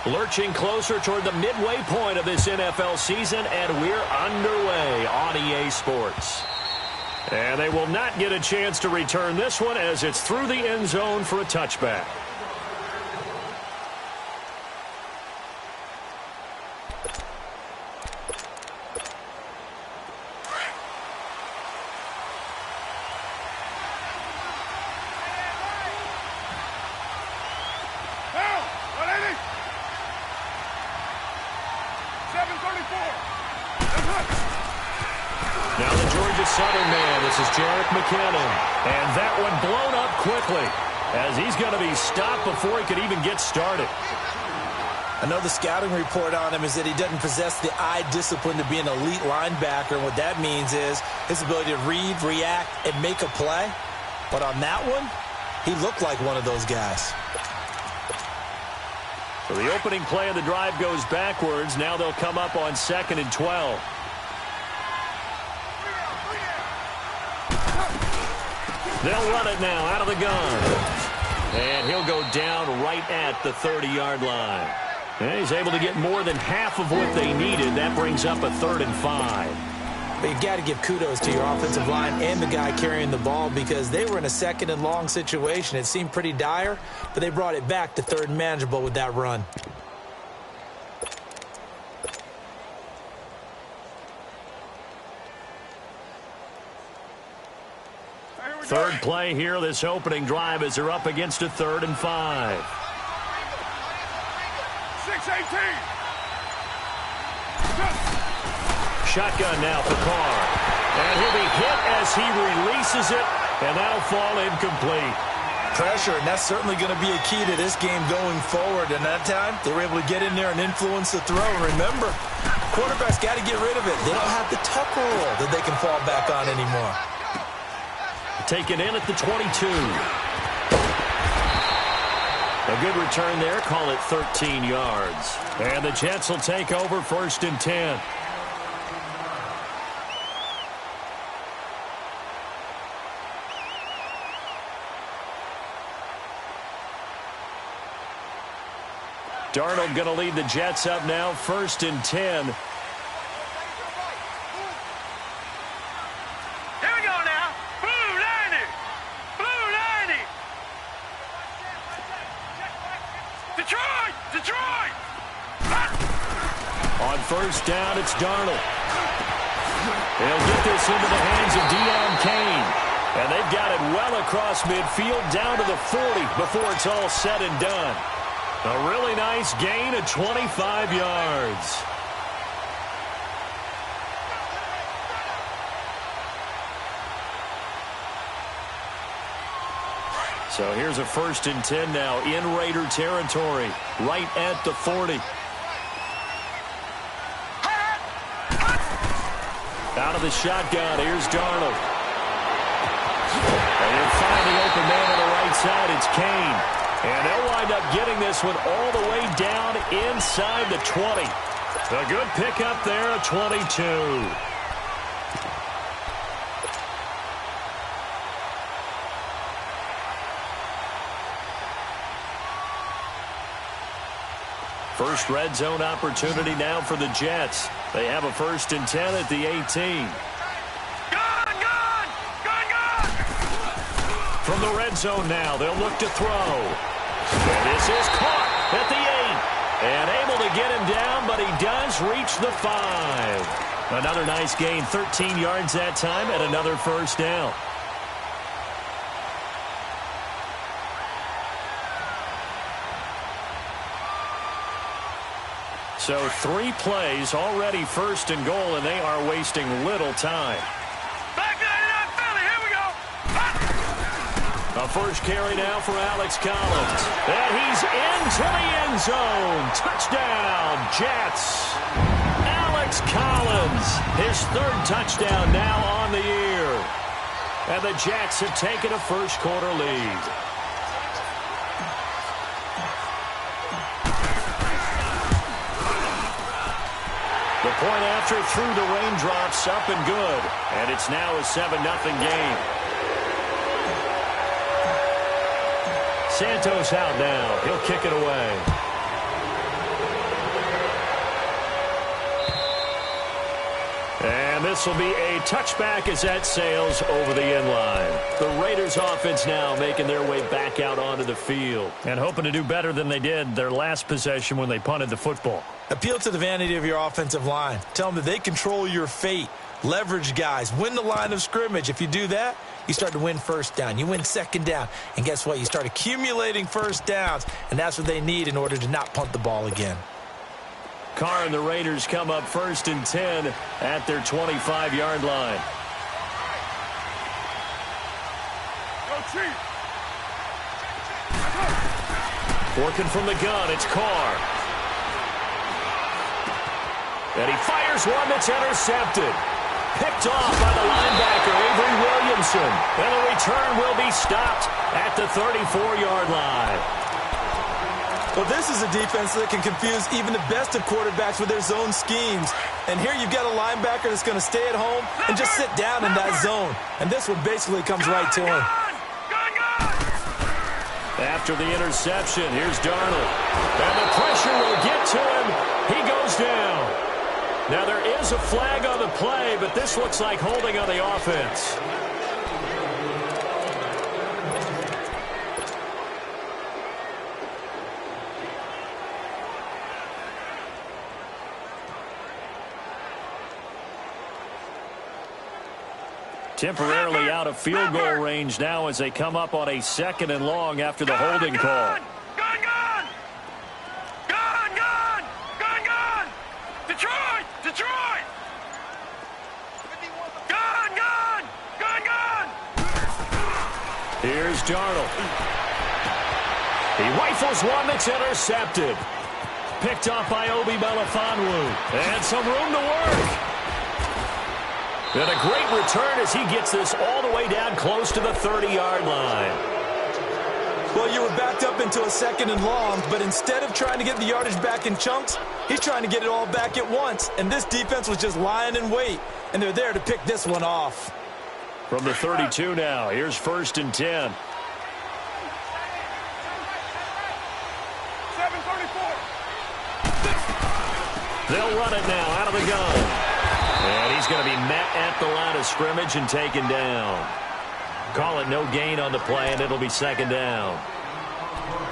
Lurching closer toward the midway point of this NFL season, and we're underway on EA Sports. And they will not get a chance to return this one as it's through the end zone for a touchback. Now the Georgia Southern man, this is Jarek McKinnon. And that one blown up quickly as he's going to be stopped before he could even get started. I know the scouting report on him is that he doesn't possess the eye discipline to be an elite linebacker. And what that means is his ability to read, react, and make a play. But on that one, he looked like one of those guys. So the opening play of the drive goes backwards. Now they'll come up on 2nd and 12. They'll run it now out of the gun. And he'll go down right at the 30-yard line. And he's able to get more than half of what they needed. That brings up a 3rd and 5. But you've got to give kudos to your offensive line and the guy carrying the ball because they were in a 2nd and long situation. It seemed pretty dire, but they brought it back to 3rd and manageable with that run. Third play here, this opening drive, as they're up against a 3rd and 5. 6-18. Shotgun now for Carr. And he'll be hit as he releases it, and that'll fall incomplete. Pressure, and that's certainly going to be a key to this game going forward. And that time, they were able to get in there and influence the throw. Remember, quarterback's got to get rid of it. They don't have the tuck rule that they can fall back on anymore. Taken in at the 22. A good return there. Call it 13 yards. And the Jets will take over 1st and 10. Darnold going to lead the Jets up now, 1st and 10. On 1st down, it's Darnold. They'll get this into the hands of Deion Kane. And they've got it well across midfield down to the 40 before it's all said and done. A really nice gain of 25 yards. So here's a 1st and 10 now in Raider territory, right at the 40. Out of the shotgun, here's Darnold. And he'll find the open man on the right side, it's Kane. And they'll wind up getting this one all the way down inside the 20. A good pickup there at 22. First red zone opportunity now for the Jets. They have a 1st and 10 at the 18. From the red zone now, they'll look to throw. And this is caught at the 8. And able to get him down, but he does reach the 5. Another nice gain, 13 yards that time, and another 1st down. So 3 plays, already 1st and goal, and they are wasting little time. Back to that Philly, here we go. A first carry now for Alex Collins. And he's into the end zone. Touchdown, Jets. Alex Collins, his 3rd touchdown now on the year. And the Jets have taken a first-quarter lead. Point after through the raindrops, up and good. And it's now a 7-0 game. Santos out now. He'll kick it away. And this will be a touchback as that sails over the end line. The Raiders offense now making their way back out onto the field. And hoping to do better than they did their last possession when they punted the football. Appeal to the vanity of your offensive line. Tell them that they control your fate. Leverage guys. Win the line of scrimmage. If you do that, you start to win first down. You win second down. And guess what? You start accumulating first downs. And that's what they need in order to not punt the ball again. Carr and the Raiders come up 1st and 10 at their 25-yard line. Go Chief. Working from the gun, it's Carr. And he fires one that's intercepted. Picked off by the linebacker, Avery Williamson. And the return will be stopped at the 34-yard line. Well, this is a defense that can confuse even the best of quarterbacks with their zone schemes. And here you've got a linebacker that's going to stay at home and just sit down in that zone. And this one basically comes right to him. After the interception, here's Darnold. And the pressure will get to him. He goes down. Now, there is a flag on the play, but this looks like holding on the offense. Temporarily out of field goal range now as they come up on a 2nd and long after the holding call. Detroit! Detroit! Gun! Here's Darnold. He rifles one that's intercepted. Picked off by Obi Melifonwu. And some room to work. And a great return as he gets this all the way down close to the 30-yard line. Well, you were backed up into a 2nd and long, but instead of trying to get the yardage back in chunks, he's trying to get it all back at once. And this defense was just lying in wait, and they're there to pick this one off. From the 32 now, here's 1st and 10. 7:34. They'll run it now out of the gun. And he's going to be met at the line of scrimmage and taken down. Call it no gain on the play, and it'll be 2nd down.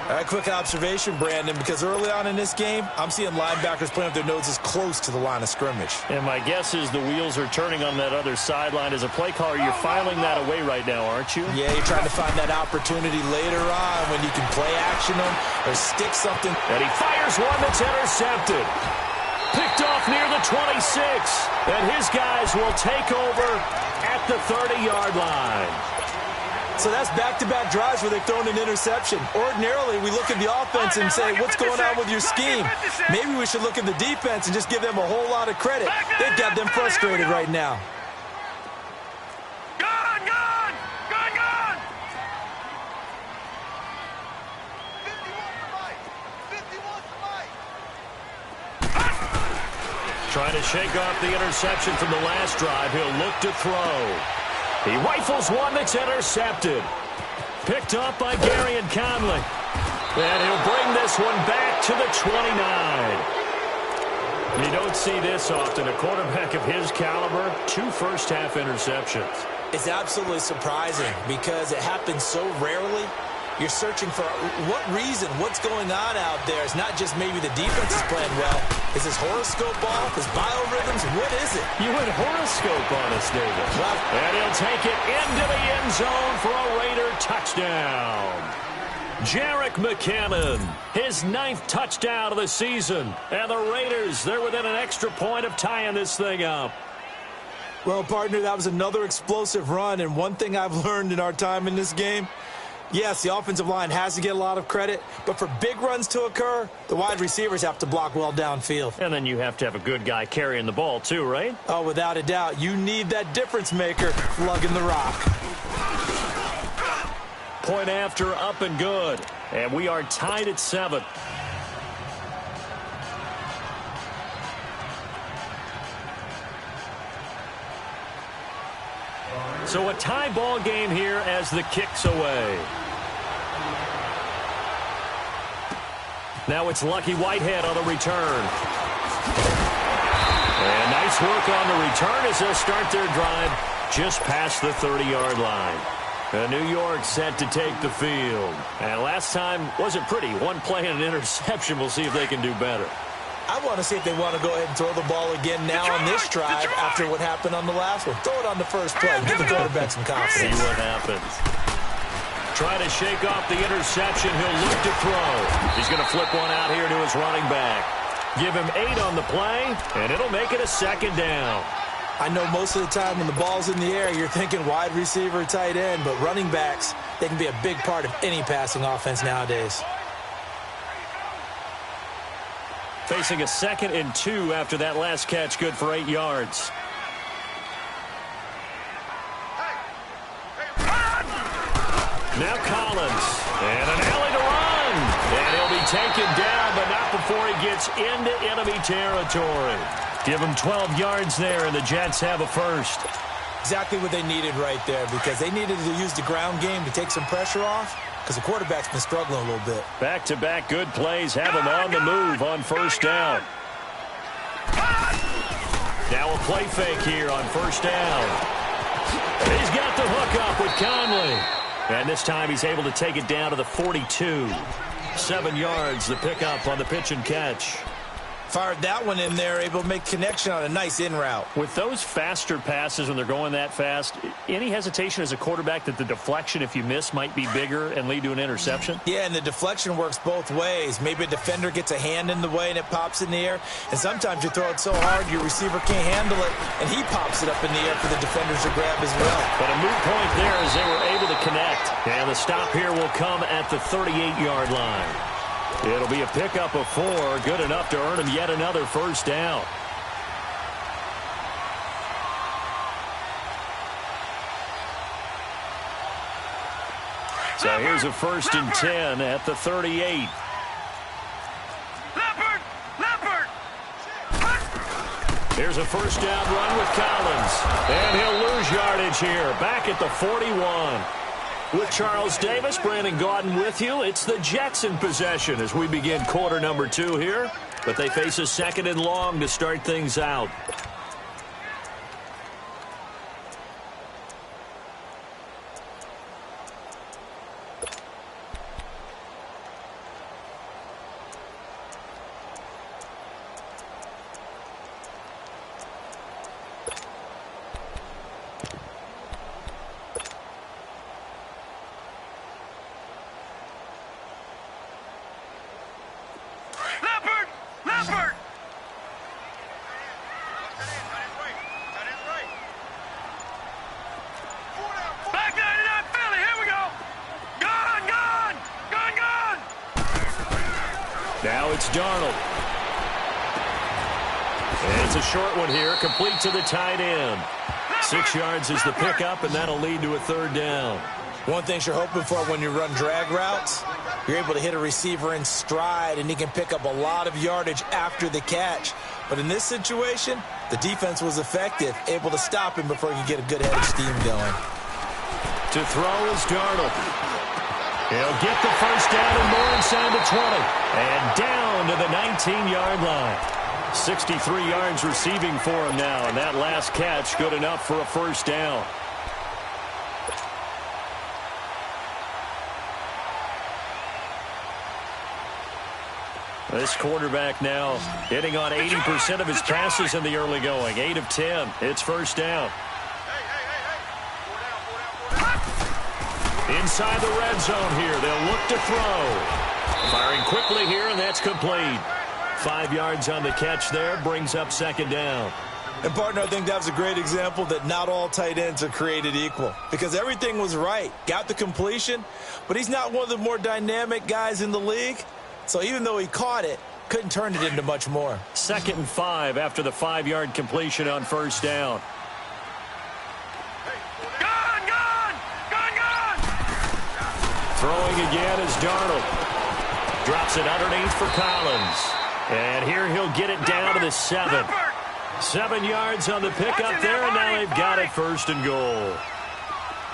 All right, quick observation, Brandon, because early on in this game, I'm seeing linebackers playing with their noses close to the line of scrimmage. And my guess is the wheels are turning on that other sideline. As a play caller, you're filing that away right now, aren't you? Yeah, you're trying to find that opportunity later on when you can play action them or stick something. And he fires one that's intercepted. Picked off near the 26. And his guys will take over at the 30-yard line. So that's back-to-back drives where they've thrown an interception. Ordinarily, we look at the offense and say, what's going on with your scheme? Maybe we should look at the defense and just give them a whole lot of credit. They've got them frustrated right now. Gun! Trying to shake off the interception from the last drive. He'll look to throw. He rifles one that's intercepted. Picked up by Gary and Conley. And he'll bring this one back to the 29. You don't see this often. A quarterback of his caliber, 2 first-half interceptions. It's absolutely surprising because it happens so rarely. You're searching for what reason, what's going on out there. It's not just maybe the defense is playing well. Is this horoscope ball? Is biorhythms? What is it? You went horoscope on us, David. Well, and he'll take it into the end zone for a Raider touchdown. Jerick McKinnon, his 9th touchdown of the season. And the Raiders, they're within an extra point of tying this thing up. well, partner, that was another explosive run. And one thing I've learned in our time in this game, yes, the offensive line has to get a lot of credit, but for big runs to occur, the wide receivers have to block well downfield. And then you have to have a good guy carrying the ball too, right? Oh, without a doubt. You need that difference maker lugging the rock. Point after, up and good. And we are tied at 7. So a tie ball game here as the kick's away. Now it's Lucky Whitehead on the return. And nice work on the return as they'll start their drive just past the 30-yard line. New York set to take the field. And last time wasn't pretty. One play and an interception. We'll see if they can do better. I want to see if they want to go ahead and throw the ball again now on this drive after what happened on the last one. Throw it on the first play. Give the quarterback some confidence. See what happens. Try to shake off the interception. He'll look to throw. He's going to flip one out here to his running back. Give him 8 on the play, and it'll make it a second down. I know most of the time when the ball's in the air, you're thinking wide receiver, tight end, but running backs, they can be a big part of any passing offense nowadays. Facing a 2nd and 2 after that last catch, good for 8 yards. Now Collins, and an alley to run. And he'll be taken down, but not before he gets into enemy territory. Give him 12 yards there, and the Jets have a first. Exactly what they needed right there, because they needed to use the ground game to take some pressure off, because the quarterback's been struggling a little bit. Back-to-back good plays have him on the move on first down. Now a play fake here on first down. He's got the hook up with Conley. And this time he's able to take it down to the 42. 7 yards, the pickup on the pitch and catch. Fired that one in there, able to make connection on a nice in route. With those faster passes when they're going that fast, any hesitation as a quarterback that the deflection, if you miss, might be bigger and lead to an interception? Yeah, and the deflection works both ways. Maybe a defender gets a hand in the way and it pops in the air. And sometimes you throw it so hard your receiver can't handle it, and he pops it up in the air for the defenders to grab as well. But a moot point there as they were able to connect. And the stop here will come at the 38-yard line. It'll be a pickup of 4, good enough to earn him yet another first down. So here's a 1st and 10 at the 38. Leopard! Here's a first down run with Collins. And he'll lose yardage here, back at the 41. With Charles Davis, Brandon Gaudin with you. It's the Jets in possession as we begin quarter number 2 here. But they face a 2nd and long to start things out. Leopard! Back 99 Philly, here we go! Gone! Now it's Darnold. And it's a short one here, complete to the tight end. 6 yards is the pickup, and that'll lead to a 3rd down. One thing you're hoping for when you run drag routes, you're able to hit a receiver in stride, and he can pick up a lot of yardage after the catch. But in this situation, the defense was effective, able to stop him before he could get a good head of steam going. To throw is Darnold. He'll get the first down and more inside the 20. And down to the 19-yard line. 63 yards receiving for him now, and that last catch good enough for a first down. This quarterback now hitting on 80% of his passes in the early going. 8 of 10. It's first down. Inside the red zone here. They'll look to throw. Firing quickly here, and that's complete. 5 yards on the catch there. Brings up 2nd down. And, partner, I think that was a great example that not all tight ends are created equal. Because everything was right. Got the completion, but he's not one of the more dynamic guys in the league. So even though he caught it, couldn't turn it into much more. 2nd and 5 after the 5-yard completion on first down. Gone! Throwing again is Darnold. Drops it underneath for Collins. And here he'll get it down to the 7. 7 yards on the pickup there, and now they've got it 1st and goal.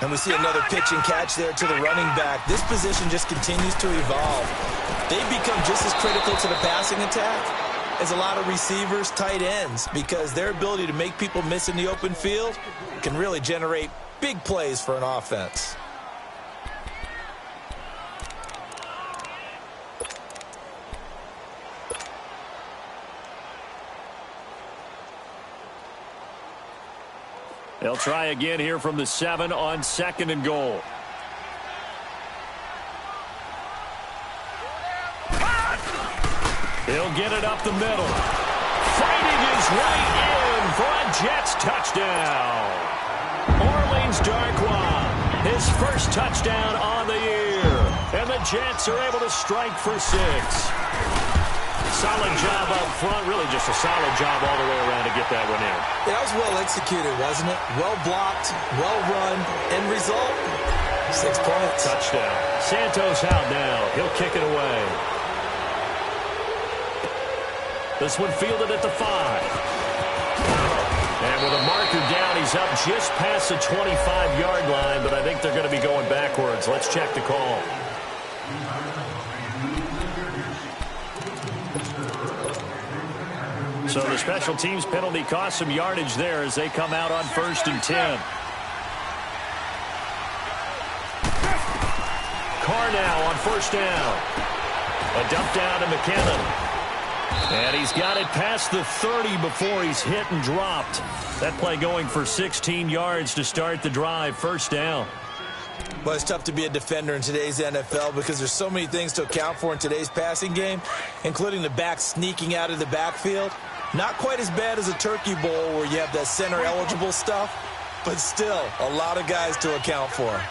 And we see another pitch and catch there to the running back. This position just continues to evolve. They become just as critical to the passing attack as a lot of receivers, tight ends, because their ability to make people miss in the open field can really generate big plays for an offense. They'll try again here from the 7 on 2nd and goal. He'll get it up the middle. Fighting his way in for a Jets touchdown. Orleans Darkwa, his first touchdown on the year. And the Jets are able to strike for 6. Solid job up front, really just a solid job all the way around to get that one in. That was well executed, wasn't it? Well blocked, well run, end result, 6 points. Touchdown. Santos out now. He'll kick it away. This one fielded at the 5. And with a marker down, he's up just past the 25-yard line, but I think they're going to be going backwards. Let's check the call. So the special teams penalty cost some yardage there as they come out on 1st and 10. Carr now on 1st down. A dump down to McKinnon. And he's got it past the 30 before he's hit and dropped. That play going for 16 yards to start the drive. 1st down. Well, it's tough to be a defender in today's NFL because there's so many things to account for in today's passing game, including the back sneaking out of the backfield. Not quite as bad as a turkey bowl where you have that center-eligible stuff, but still a lot of guys to account for.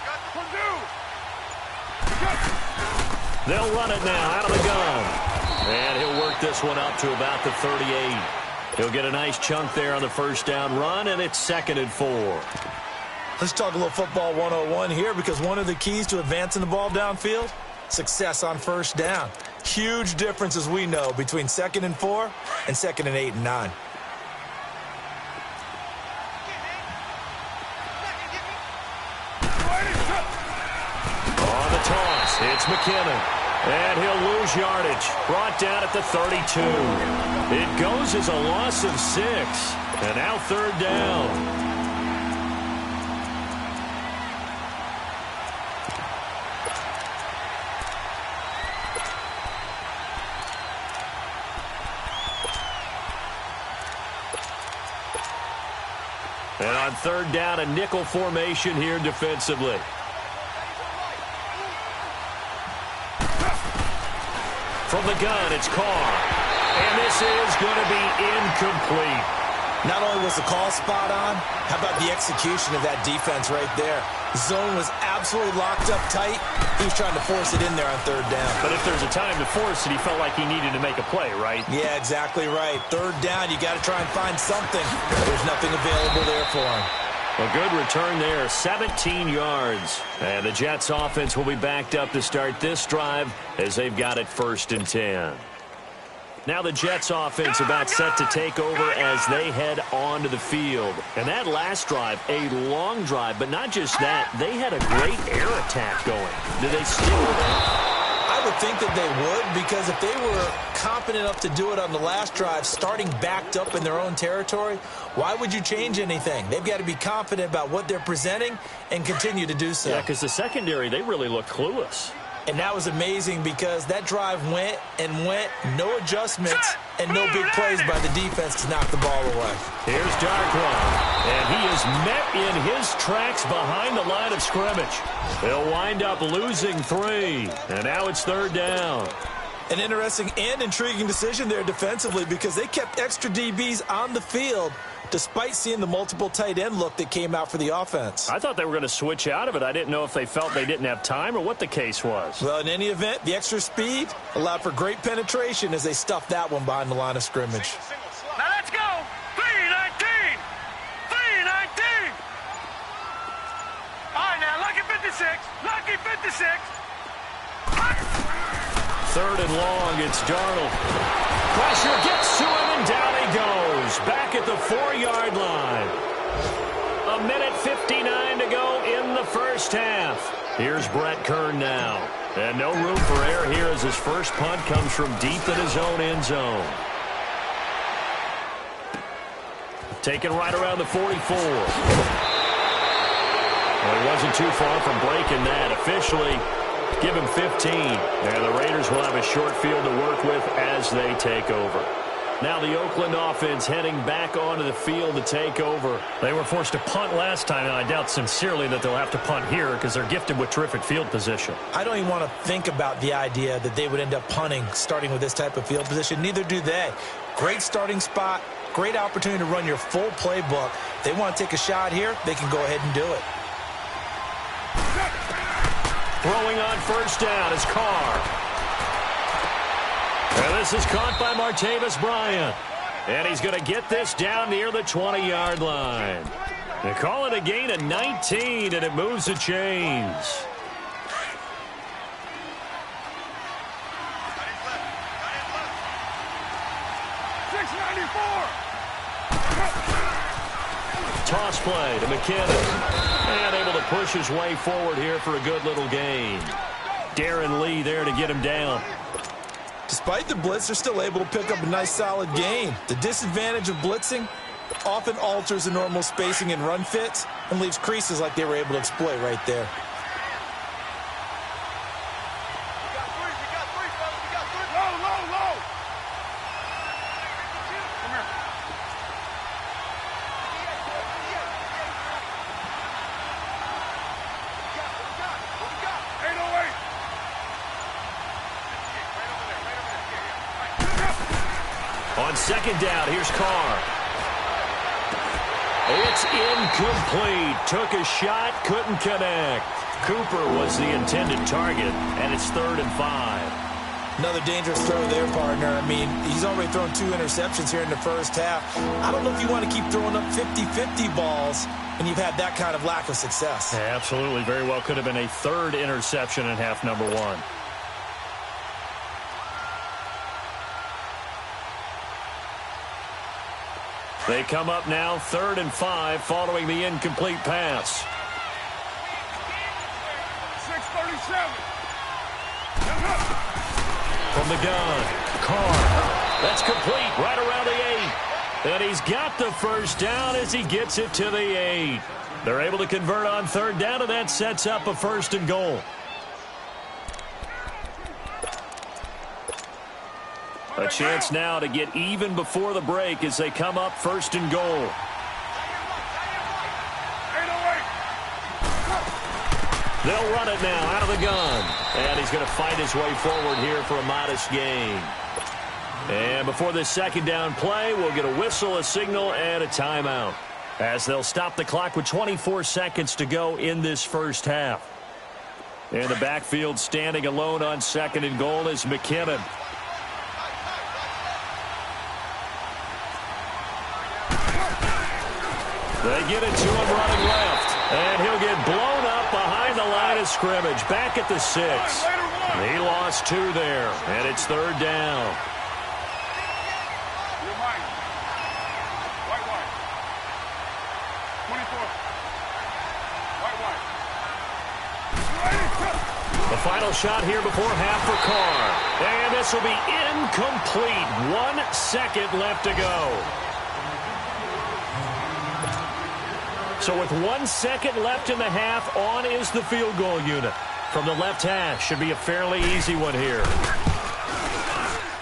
They'll run it now out of the gun. And he'll work this one up to about the 38. He'll get a nice chunk there on the 1st down run, and it's 2nd and 4. Let's talk a little football 101 here, because one of the keys to advancing the ball downfield, success on 1st down. Huge difference, as we know, between 2nd and 4 and 2nd and 8 and 9. On the toss, it's McKinnon. And he'll lose yardage. Brought down at the 32. It goes as a loss of 6. And now 3rd down. And on 3rd down, a nickel formation here defensively. From the gun, it's Carr. And this is going to be incomplete. Not only was the call spot on, how about the execution of that defense right there? Zone was absolutely locked up tight. He was trying to force it in there on 3rd down. But if there's a time to force it, he felt like he needed to make a play, right? Yeah, exactly right. 3rd down, you got to try and find something. There's nothing available there for him. A good return there, 17 yards. And the Jets offense will be backed up to start this drive as they've got it 1st and 10. Now the Jets offense about set to take over as they head onto the field. And that last drive, a long drive, but not just that, they had a great air attack going. Did they stick with that? I would think that they would, because if they were competent enough to do it on the last drive, starting backed up in their own territory, why would you change anything? They've got to be confident about what they're presenting and continue to do so. Yeah, because the secondary, they really look clueless. And that was amazing because that drive went and went, no adjustments, and no big plays by the defense to knock the ball away. Here's Darkwa, and he is met in his tracks behind the line of scrimmage. They'll wind up losing 3, and now it's 3rd down. An interesting and intriguing decision there defensively because they kept extra DBs on the field despite seeing the multiple tight end look that came out for the offense. I thought they were going to switch out of it. I didn't know if they felt they didn't have time or what the case was. Well, in any event, the extra speed allowed for great penetration as they stuffed that one behind the line of scrimmage. Now let's go. 3-19. 3-19. All right, now, lucky 56. Lucky 56. 3rd and long, it's Darnold. Pressure gets to him, and down he goes. Back at the 4-yard line. 1:59 to go in the first half. Here's Brett Kern now. And no room for error here as his first punt comes from deep in his own end zone. Taken right around the 44. Well, he wasn't too far from breaking that. Officially, give him 15. And the Raiders will have a short field to work with as they take over. Now the Oakland offense heading back onto the field to take over. They were forced to punt last time, and I doubt sincerely that they'll have to punt here because they're gifted with terrific field position. I don't even want to think about the idea that they would end up punting starting with this type of field position. Neither do they. Great starting spot, great opportunity to run your full playbook. If they want to take a shot here, they can go ahead and do it. Throwing on first down is Carr. And this is caught by Martavis Bryant. And he's going to get this down near the 20-yard line. They call it a gain of 19, and it moves the chains. Toss play to McKinnon. And able to push his way forward here for a good little gain. Darren Lee there to get him down. Despite the blitz, they're still able to pick up a nice solid gain. The disadvantage of blitzing often alters the normal spacing and run fits and leaves creases like they were able to exploit right there. On second down, here's Carr. It's incomplete. Took a shot, couldn't connect. Cooper was the intended target, and it's 3rd and 5. Another dangerous throw there, partner. I mean, he's already thrown 2 interceptions here in the first half. I don't know if you want to keep throwing up 50-50 balls when you've had that kind of lack of success. Yeah, absolutely. Very well could have been a 3rd interception in half number 1. They come up now 3rd and 5 following the incomplete pass. 6:37. From the gun, Carr. That's complete right around the 8. And he's got the first down as he gets it to the 8. They're able to convert on 3rd down, and that sets up a 1st and goal. A chance now to get even before the break as they come up 1st and goal. They'll run it now out of the gun. And he's going to fight his way forward here for a modest gain. And before this 2nd down play, we'll get a whistle, a signal, and a timeout, as they'll stop the clock with 24 seconds to go in this first half. In the backfield, standing alone on 2nd and goal is McKinnon. They get it to him running left. And he'll get blown up behind the line of scrimmage. Back at the 6. He lost 2 there. And it's 3rd down. The final shot here before half for Carr. And this will be incomplete. 1 second left to go. So with 1 second left in the half, on is the field goal unit. From the left hash, should be a fairly easy one here.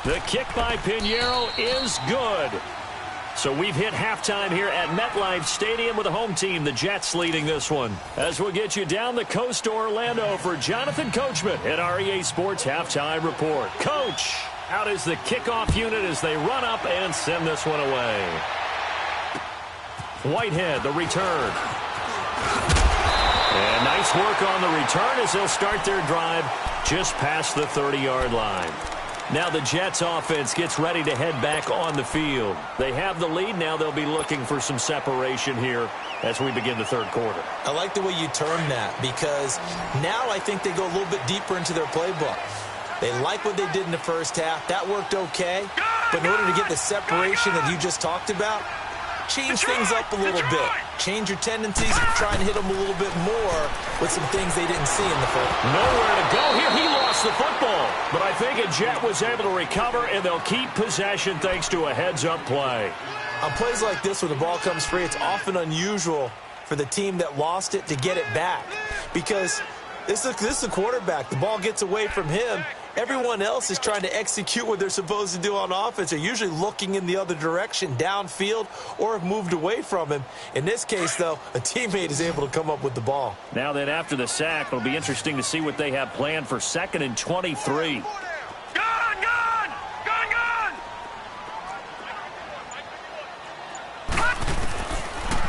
The kick by Pinheiro is good. So we've hit halftime here at MetLife Stadium with the home team, the Jets, leading this one. As we'll get you down the coast to Orlando for Jonathan Coachman at REA Sports Halftime Report. Coach, out is the kickoff unit as they run up and send this one away. Whitehead, the return. And nice work on the return as they'll start their drive just past the 30-yard line. Now the Jets offense gets ready to head back on the field. They have the lead. Now they'll be looking for some separation here as we begin the 3rd quarter. I like the way you term that, because now I think they go a little bit deeper into their playbook. They like what they did in the first half. That worked okay. But in order to get the separation that you just talked about, change things up a little bit. Change your tendencies, try and hit them a little bit more with some things they didn't see in the first. Nowhere to go here. He lost the football. But I think a Jet was able to recover, and they'll keep possession thanks to a heads-up play. On plays like this, when the ball comes free, it's often unusual for the team that lost it to get it back. Because this is a quarterback. The ball gets away from him. Everyone else is trying to execute what they're supposed to do on offense. They're usually looking in the other direction, downfield, or have moved away from him. In this case, though, a teammate is able to come up with the ball. Now then, after the sack, it'll be interesting to see what they have planned for 2nd and 23.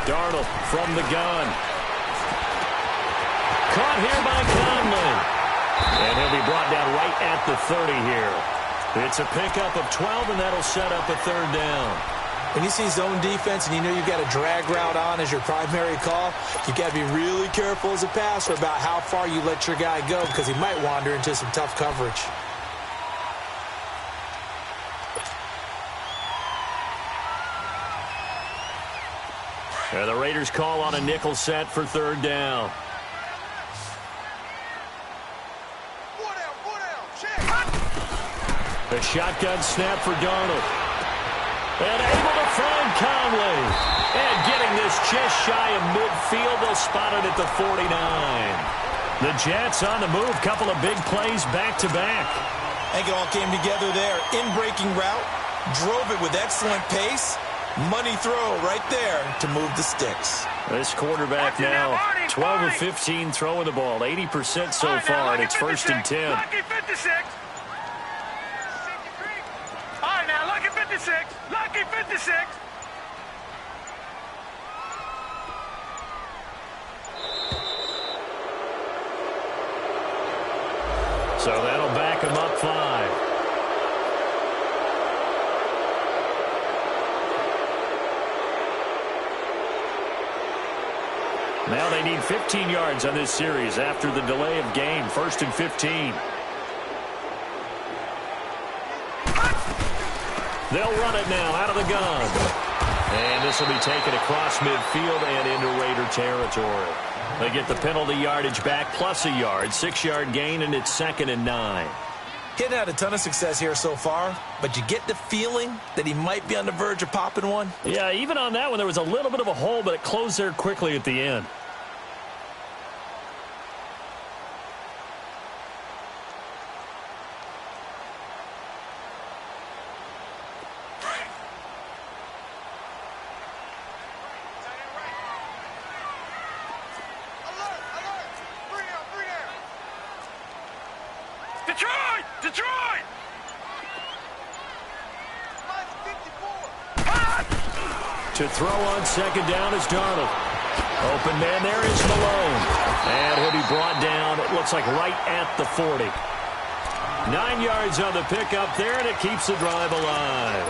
Darnold from the gun. Caught here by Conley. And he'll be brought down right at the 30 here. It's a pickup of 12, and that'll set up a 3rd down. When you see zone defense and you know you've got a drag route on as your primary call, you've got to be really careful as a passer about how far you let your guy go because he might wander into some tough coverage. The Raiders call on a nickel set for 3rd down. The shotgun snap for Darnold. And able to find Conley. And getting this just shy of midfield. They'll spot it at the 49. The Jets on the move. Couple of big plays back-to-back. I think it all came together there. In-breaking route. Drove it with excellent pace. Money throw right there to move the sticks. This quarterback now 12 of 15 throwing the ball. 80% so far, and it's 1st and 10. Lucky 56. All right, now, lucky 56. Lucky 56. So that'll back him up 5. Now they need 15 yards on this series after the delay of game. 1st and 15. They'll run it now out of the gun. And this will be taken across midfield and into Raider territory. They get the penalty yardage back plus a yard. 6-yard gain, and it's 2nd and 9. Hitting had a ton of success here so far, but you get the feeling that he might be on the verge of popping one. Yeah, even on that one, there was a little bit of a hole, but it closed there quickly at the end. Detroit! To throw on 2nd down is Darnold. Open man there is Malone. And he'll be brought down, it looks like right at the 40. 9 yards on the pickup there, and it keeps the drive alive.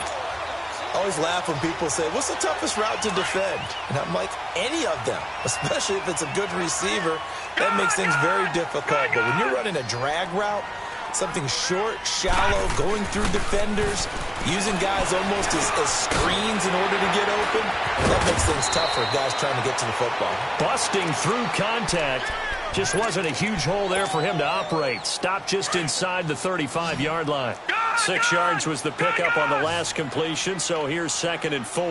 I always laugh when people say, what's the toughest route to defend? And I'm like, any of them, especially if it's a good receiver. That makes things very difficult. But when you're running a drag route, something short, shallow, going through defenders, using guys almost as screens in order to get open, that makes things tough for guys trying to get to the football. Busting through contact. Just wasn't a huge hole there for him to operate. Stopped just inside the 35-yard line. 6 yards was the pickup on the last completion, so here's 2nd and 4.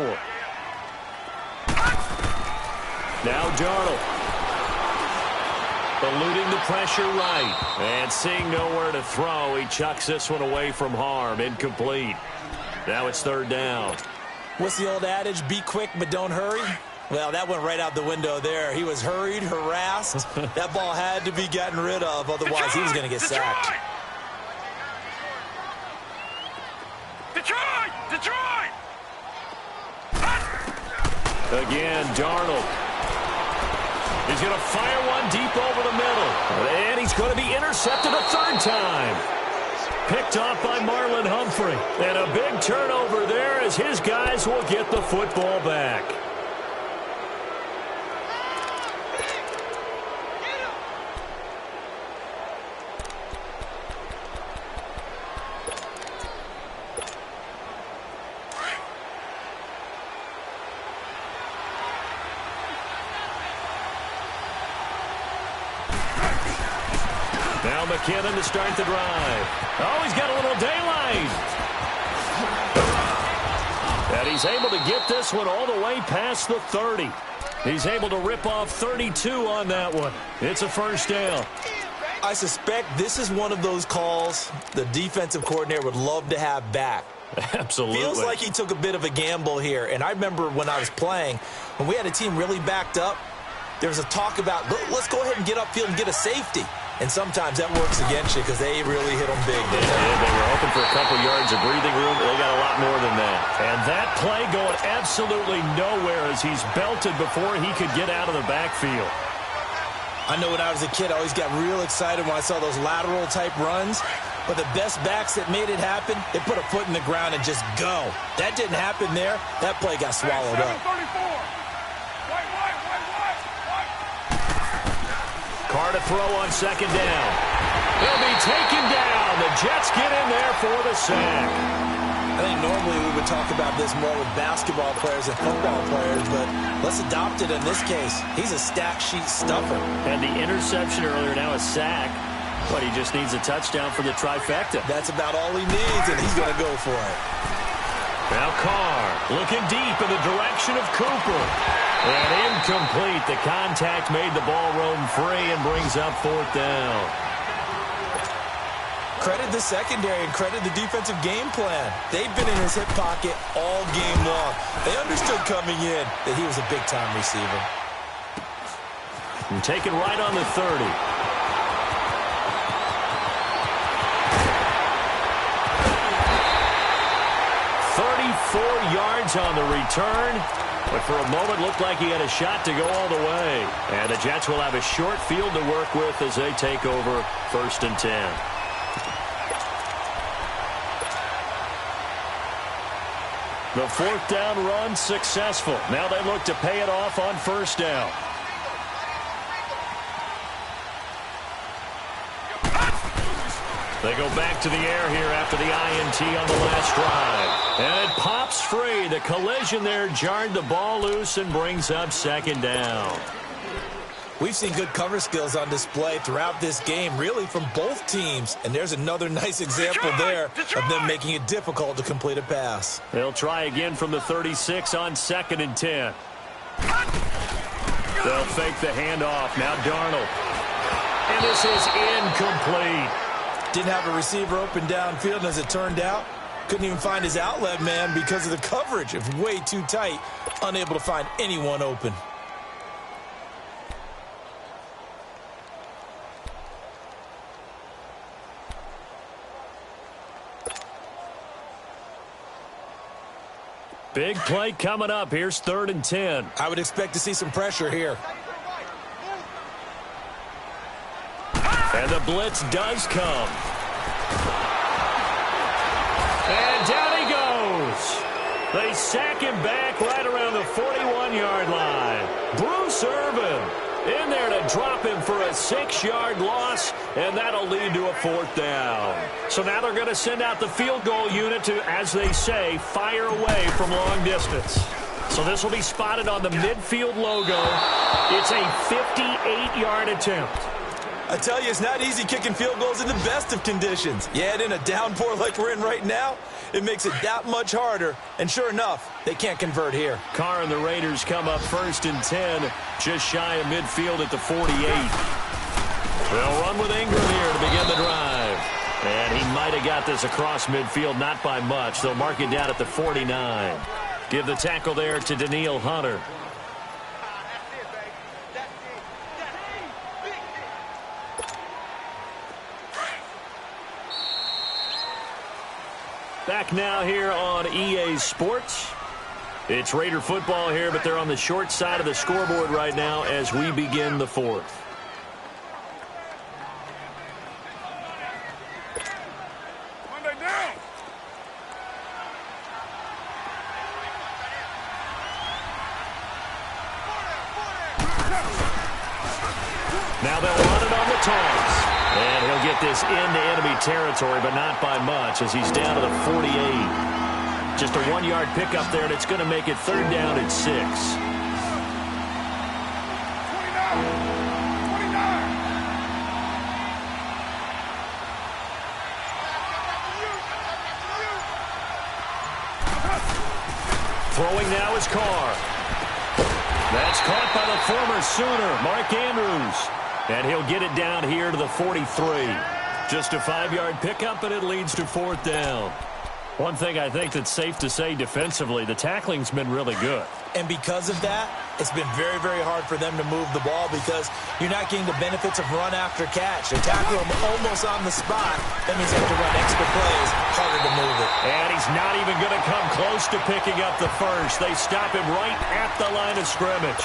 Now Darnold. Eluding the pressure right. And seeing nowhere to throw, he chucks this one away from harm. Incomplete. Now it's 3rd down. What's the old adage? Be quick, but don't hurry? Well, that went right out the window there. He was hurried, harassed. That ball had to be gotten rid of, otherwise he was going to get sacked. Detroit! Again, Darnold. He's going to fire one deep over the middle. And he's going to be intercepted a 3rd time. Picked off by Marlon Humphrey. And a big turnover there as his guys will get the football back. Now McKinnon to start the drive. Oh, he's got a little daylight. And he's able to get this one all the way past the 30. He's able to rip off 32 on that one. It's a first down. I suspect this is one of those calls the defensive coordinator would love to have back. Absolutely. Feels like he took a bit of a gamble here. And I remember when I was playing, when we had a team really backed up, there was a talk about, let's go ahead and get upfield and get a safety. And sometimes that works against you because they really hit them big. They were hoping for a couple yards of breathing room. They got a lot more than that. And that play going absolutely nowhere as he's belted before he could get out of the backfield. I know when I was a kid, I always got real excited when I saw those lateral-type runs. But the best backs that made it happen, they put a foot in the ground and just go. That didn't happen there. That play got swallowed up. Carr to throw on second down. He'll be taken down. The Jets get in there for the sack. I think normally we would talk about this more with basketball players and football players, but let's adopt it in this case. He's a stat sheet stuffer. And the interception earlier, now a sack. But he just needs a touchdown for the trifecta. That's about all he needs, and he's going to go for it. Now Carr looking deep in the direction of Cooper. And incomplete. The contact made the ball roam free and brings up fourth down. Credit the secondary and credit the defensive game plan. They've been in his hip pocket all game long. They understood coming in that he was a big-time receiver. And taken right on the 30. 34 yards on the return, but for a moment looked like he had a shot to go all the way. And the Jets will have a short field to work with as they take over first and 10. The fourth down run successful. Now they look to pay it off on first down. They go back to the air here after the INT on the last drive. And it pops free. The collision there jarred the ball loose and brings up second down. We've seen good cover skills on display throughout this game, really from both teams. And there's another nice example there of them making it difficult to complete a pass. They'll try again from the 36 on second and 10. They'll fake the handoff. Now Darnold. And this is incomplete. Didn't have a receiver open downfield, and as it turned out, couldn't even find his outlet man because of the coverage. It was way too tight, unable to find anyone open. Big play coming up. Here's third and 10. I would expect to see some pressure here. And the blitz does come. And down he goes. They sack him back right around the 41-yard line. Bruce Irvin in there to drop him for a 6-yard loss, and that'll lead to a fourth down. So now they're going to send out the field goal unit to, as they say, fire away from long distance. So this will be spotted on the midfield logo. It's a 58-yard attempt. I tell you, it's not easy kicking field goals in the best of conditions. Yet in a downpour like we're in right now, it makes it that much harder. And sure enough, they can't convert here. Carr and the Raiders come up first and 10, just shy of midfield at the 48. They'll run with Ingram here to begin the drive. And he might have got this across midfield, not by much. They'll mark it down at the 49. Give the tackle there to Danielle Hunter. Back now here on EA Sports. It's Raider football here, but they're on the short side of the scoreboard right now as we begin the fourth. Now they'll run it on the toss. And he'll get this into enemy territory, but not by much as he's down to the 48. Just a 1-yard pickup there, and it's going to make it third down at 6. 29. Carr. That's caught by the former Sooner, Mark Andrews. And he'll get it down here to the 43. Just a 5-yard pickup, and it leads to 4th down. One thing I think that's safe to say defensively, the tackling's been really good. And because of that, it's been very, very hard for them to move the ball because you're not getting the benefits of run after catch. They tackle him almost on the spot. That means they have to run extra plays, harder to move it. And he's not even going to come close to picking up the first. They stop him right at the line of scrimmage.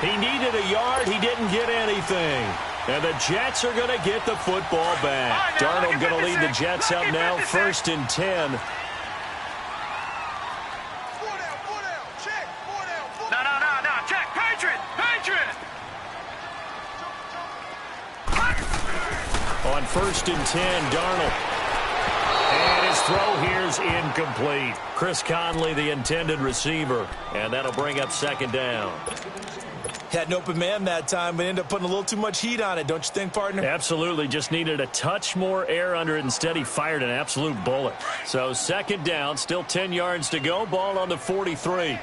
He needed a yard. He didn't get anything. And the Jets are going to get the football back. Darnold going to lead the Jets up now, 1st and 10. On 1st and 10, Darnold. And his throw here's incomplete. Chris Conley, the intended receiver. And that'll bring up 2nd down. Had an open man that time, but ended up putting a little too much heat on it, don't you think, partner? Absolutely. Just needed a touch more air under it. Instead, he fired an absolute bullet. So 2nd down, still 10 yards to go. Ball on the 43.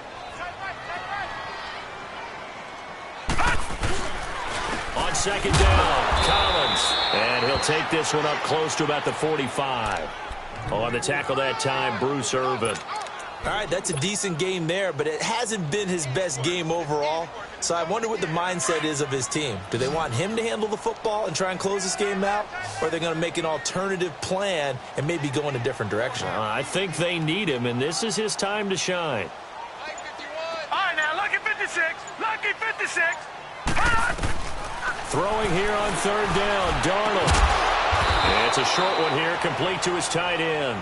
On 2nd down, Collins. And he'll take this one up close to about the 45. On the tackle that time, Bruce Irvin. All right, that's a decent game there, but it hasn't been his best game overall. So I wonder what the mindset is of his team. Do they want him to handle the football and try and close this game out? Or are they going to make an alternative plan and maybe go in a different direction? I think they need him, and this is his time to shine. All right, now, lucky 56. Lucky 56. Throwing here on 3rd down, Darnold. It's a short one here, complete to his tight end.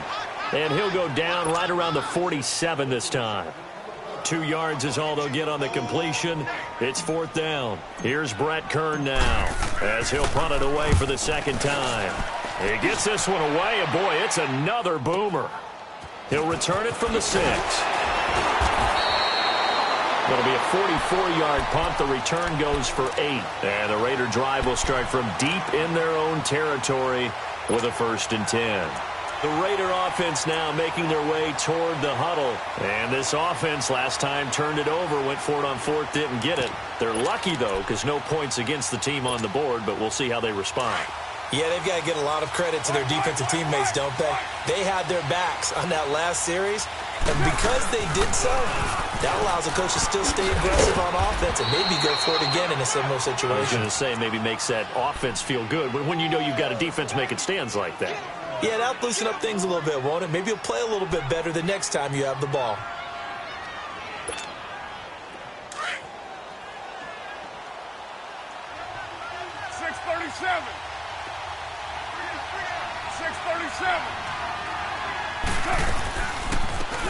And he'll go down right around the 47 this time. 2 yards is all they'll get on the completion. It's 4th down. Here's Brett Kern now as he'll punt it away for the 2nd time. He gets this one away, and boy, it's another boomer. He'll return it from the 6. It'll be a 44-yard punt. The return goes for 8. And the Raider drive will start from deep in their own territory with a 1st and 10. The Raider offense now making their way toward the huddle. And this offense last time turned it over, went for it on 4th, didn't get it. They're lucky, though, because no points against the team on the board, but we'll see how they respond. Yeah, they've got to get a lot of credit to their defensive teammates, don't they? They had their backs on that last series, and because they did so, that allows the coach to still stay aggressive on offense and maybe go for it again in a similar situation. I was going to say maybe makes that offense feel good, but when you know you've got a defense making stands like that. Yeah, that'll loosen up things a little bit, won't it? Maybe you'll play a little bit better the next time you have the ball.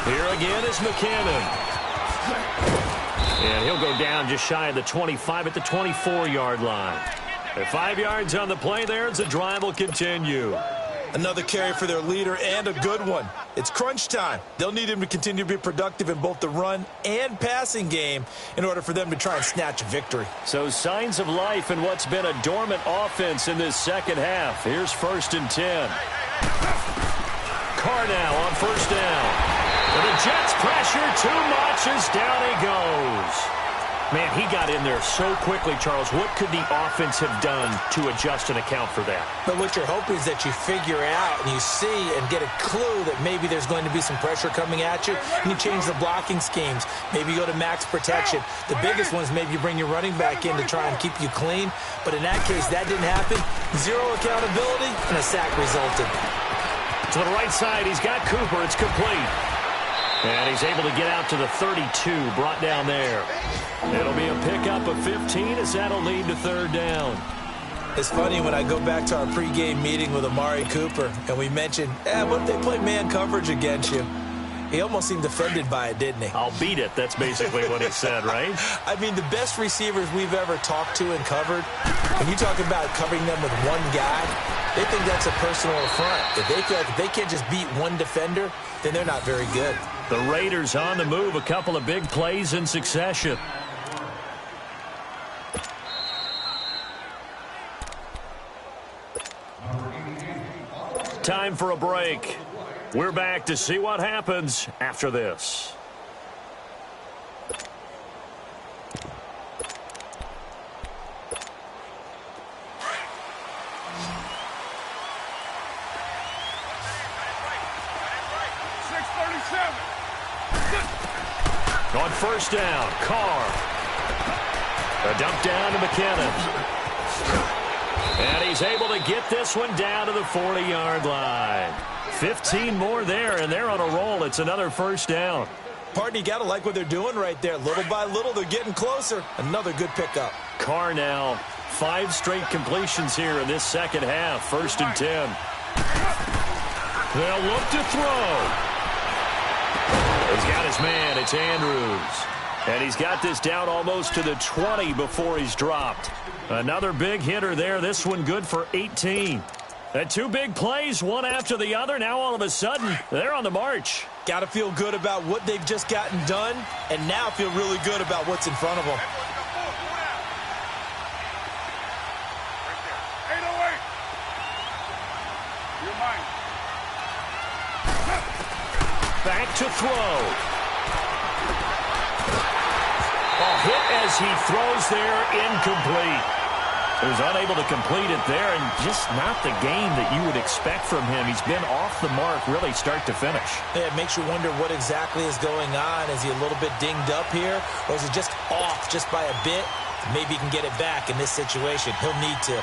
Here again is McKinnon. And he'll go down just shy of the 25 at the 24-yard line. And 5 yards on the play there as the drive will continue. Another carry for their leader and a good one. It's crunch time. They'll need him to continue to be productive in both the run and passing game in order for them to try and snatch a victory. So signs of life in what's been a dormant offense in this 2nd half. Here's 1st and 10. Carr now on 1st down. And the Jets pressure too much as down he goes. Man, he got in there so quickly, Charles. What could the offense have done to adjust and account for that? But what you're hoping is that you figure out and you see and get a clue that maybe there's going to be some pressure coming at you, and you change the blocking schemes. Maybe you go to max protection. The biggest one is maybe you bring your running back in to try and keep you clean. But in that case, that didn't happen. Zero accountability, and a sack resulted. To the right side, he's got Cooper. It's complete. And he's able to get out to the 32, brought down there. It'll be a pickup of 15 as that'll lead to 3rd down. It's funny when I go back to our pregame meeting with Amari Cooper, and we mentioned, what if they play man coverage against you? He almost seemed offended by it, didn't he? I'll beat it. That's basically what he said, right? I mean, the best receivers we've ever talked to and covered, when you talk about covering them with one guy, they think that's a personal affront. If they feel like if they can't just beat one defender, then they're not very good. The Raiders on the move, a couple of big plays in succession. Time for a break. We're back to see what happens after this. first down. Carr. A dump down to McKinnon. And he's able to get this one down to the 40-yard line. 15 more there, and they're on a roll. It's another first down. Pardon, you got to like what they're doing right there. Little by little, they're getting closer. Another good pickup. Carr now, 5 straight completions here in this second half. First and 10. They'll look to throw. He's got his man. It's Andrews. And he's got this down almost to the 20 before he's dropped. Another big hitter there. This one good for 18. And 2 big plays, one after the other. Now all of a sudden, they're on the march. Got to feel good about what they've just gotten done, and now feel really good about what's in front of them. Back to throw. A hit as he throws there, incomplete. He was unable to complete it there, and just not the game that you would expect from him. He's been off the mark really start to finish. Yeah, it makes you wonder what exactly is going on. Is he a little bit dinged up here, or is he just off just by a bit? Maybe he can get it back in this situation. He'll need to.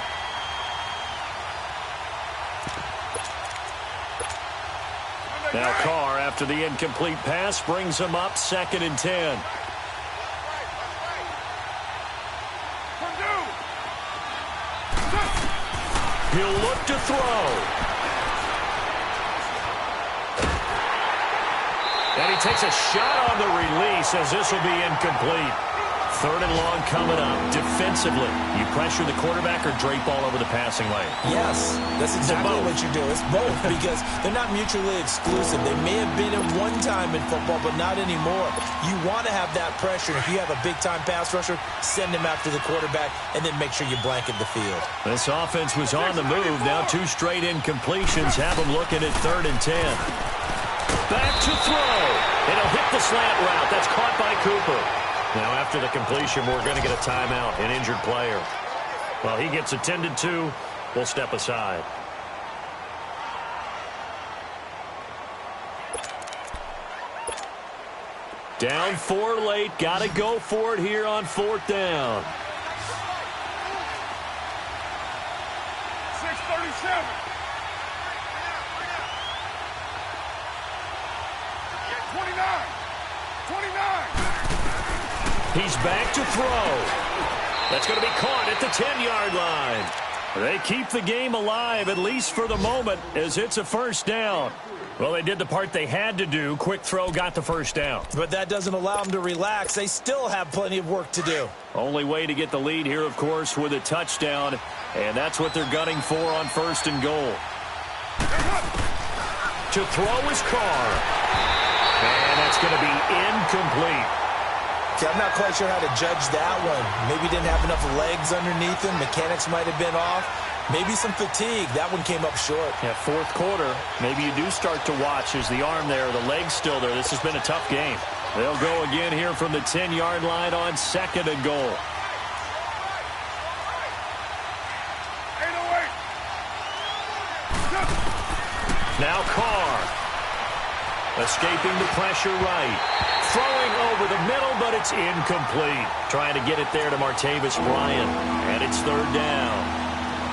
Now Carr, after the incomplete pass, brings him up 2nd and 10. He'll look to throw. And he takes a shot on the release as this will be incomplete. 3rd and long coming up. Defensively, you pressure the quarterback or drape all over the passing lane? Yes, that's exactly what you do. It's both because they're not mutually exclusive. They may have been at one time in football, but not anymore. You want to have that pressure. If you have a big-time pass rusher, send him after the quarterback, and then make sure you blanket the field. This offense was on the move. Now 2 straight incompletions have them looking at 3rd and 10. Back to throw. It'll hit the slant route. That's caught by Cooper. Now, after the completion, we're going to get a timeout, an injured player. Well, he gets attended to. We'll step aside. Down 4 late. Got to go for it here on 4th down. 6:37. He's back to throw. That's going to be caught at the 10-yard line. They keep the game alive, at least for the moment, as it's a first down. Well, they did the part they had to do. Quick throw got the first down. But that doesn't allow them to relax. They still have plenty of work to do. Only way to get the lead here, of course, with a touchdown. And that's what they're gunning for on 1st and goal. To throw is Carr. And that's going to be incomplete. See, I'm not quite sure how to judge that one. Maybe didn't have enough legs underneath him. Mechanics might have been off. Maybe some fatigue. That one came up short. Yeah, 4th quarter. Maybe you do start to watch as the arm there, the leg's still there. This has been a tough game. They'll go again here from the 10-yard line on 2nd and goal. 808. Now Carr. Escaping the pressure right. Throwing over the middle, but it's incomplete. Trying to get it there to Martavis Bryant. And it's 3rd down.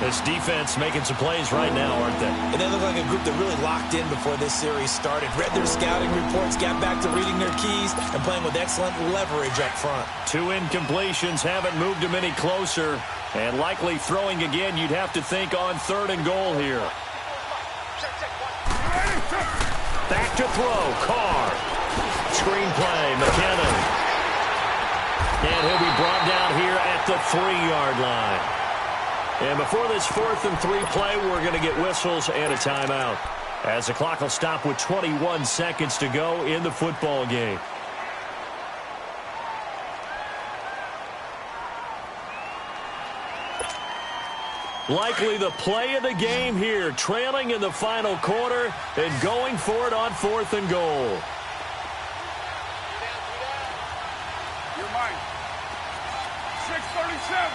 This defense making some plays right now, aren't they? And they look like a group that really locked in before this series started. Read their scouting reports, got back to reading their keys, and playing with excellent leverage up front. 2 incompletions haven't moved them any closer. And likely throwing again, you'd have to think on 3rd and goal here. Back to throw, Carr. Screenplay, McKinnon. And he'll be brought down here at the 3-yard line. And before this 4th and 3 play, we're going to get whistles and a timeout, as the clock will stop with 21 seconds to go in the football game. Likely the play of the game here, trailing in the final quarter and going for it on 4th and goal. You're mine. 6:37.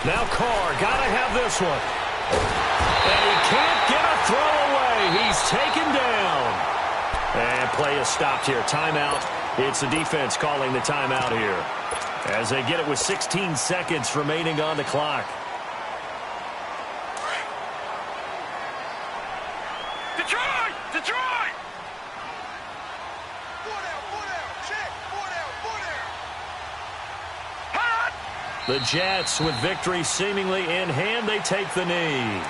Now Carr, got to have this one. And he can't get a throw away. He's taken down. And play is stopped here. Timeout. It's the defense calling the timeout here as they get it with 16 seconds remaining on the clock. Detroit! Detroit! The Jets, with victory seemingly in hand, they take the knee.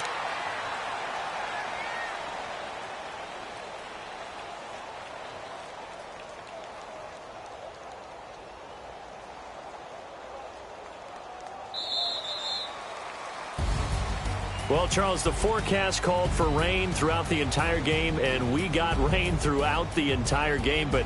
Well, Charles, the forecast called for rain throughout the entire game, and we got rain throughout the entire game. But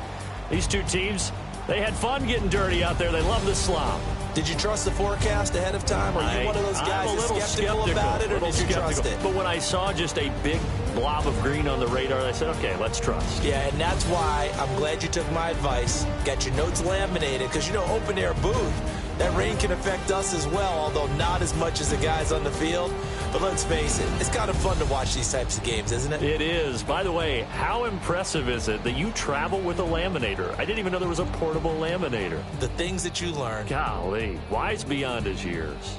these two teams, they had fun getting dirty out there. They love the slop. Did you trust the forecast ahead of time? Are you one of those guys that's skeptical about it, or did you trust it? But when I saw just a big blob of green on the radar, I said, okay, let's trust. Yeah, and that's why I'm glad you took my advice. Got your notes laminated, because, you know, open-air booth, that rain can affect us as well, although not as much as the guys on the field. But let's face it, it's kind of fun to watch these types of games, isn't it? It is. By the way, how impressive is it that you travel with a laminator? I didn't even know there was a portable laminator. The things that you learn. Golly, wise beyond his years.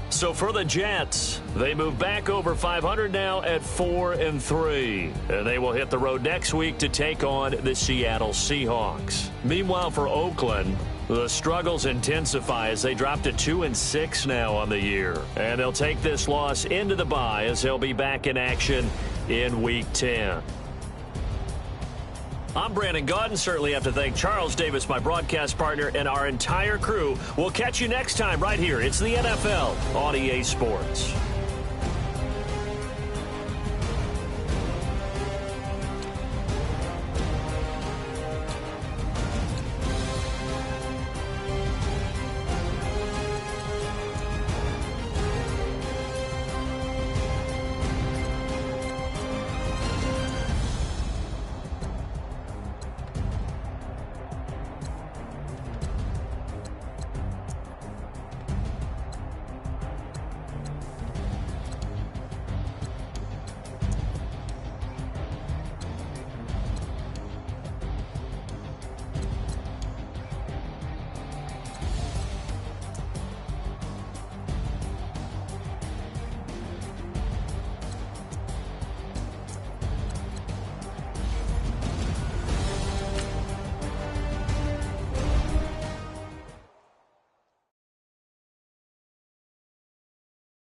So for the Jets, they move back over 500 now at 4-3. And they will hit the road next week to take on the Seattle Seahawks. Meanwhile, for Oakland, the struggles intensify as they drop to 2-6 now on the year. And they'll take this loss into the bye as they'll be back in action in Week 10. I'm Brandon Gaudin. Certainly have to thank Charles Davis, my broadcast partner, and our entire crew. We'll catch you next time right here. It's the NFL on EA Sports.